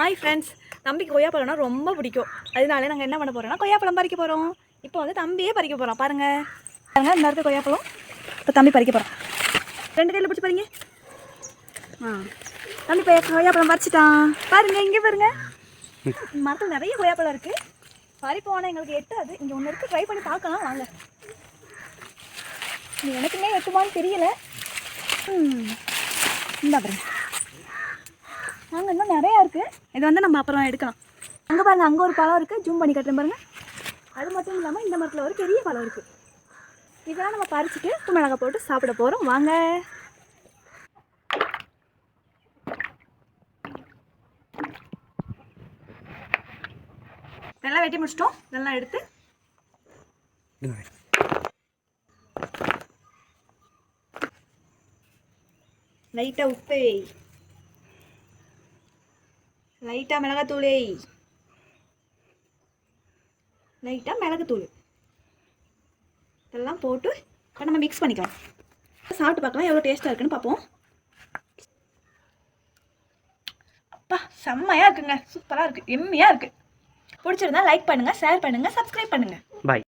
Hi friends, தம்பிக்கு கொய்யாப்பழம்னா ரொம்ப பிடிக்கும். அதனால நாங்கள் என்ன பண்ண போகிறோம்னா கொய்யாப்பழம் பறிக்க போகிறோம். இப்போ வந்து தம்பியே பறிக்க போகிறோம். பாருங்கள் பாருங்கள், இந்த இடத்துல கொய்யாப்பழம். இப்போ தம்பி பறிக்க போகிறோம். 2 கையில் பிடிச்சி பாருங்க. தம்பி கொய்யாப்பழம் பறிச்சிட்டான். பாருங்கள், இங்கே பாருங்கள், மரத்தில் நிறைய கொய்யாப்பழம் இருக்குது. பறிப்போம், ஆனால் எங்களுக்கு எட்டாது. இங்கே ஒன்று இருக்குது, ட்ரை பண்ணி பார்க்கலாம் வாங்க. எனக்குமே எட்டுமான்னு தெரியல. இந்த பாருங்க, நாங்கள் இன்னும் நிறையா இருக்குது. இது வந்து நம்ம அப்புறம் எடுக்கலாம். அங்கே பாருங்கள், அங்கே ஒரு பழம் இருக்குது, ஜூம் பண்ணி கட்டுறேன் பாருங்கள். அது மட்டும் இல்லாமல் இந்த மரத்தில் ஒரு பெரிய பழம் இருக்குது. இதெல்லாம் நம்ம பறிச்சுட்டு உப்பு மிளகாய் போட்டு சாப்பிட போகிறோம். வாங்க. நல்லா வெட்டி முடிச்சிட்டோம். நல்லா எடுத்து லைட்டாக உப்பு, லைட்டாக மிளகாத்தூள், லைட்டாக மிளகுத்தூள் இதெல்லாம் போட்டு இப்போ நம்ம மிக்ஸ் பண்ணிக்கலாம். சாப்பிட்டு பார்க்கலாம் எவ்வளோ டேஸ்ட்டாக இருக்குன்னு பார்ப்போம். அப்பா செம்மையாக இருக்குங்க, சூப்பராக இருக்குது, எம்மையாக இருக்குது. பிடிச்சிருந்தா லைக் பண்ணுங்கள், ஷேர் பண்ணுங்கள், சப்ஸ்கிரைப் பண்ணுங்கள். பாய்.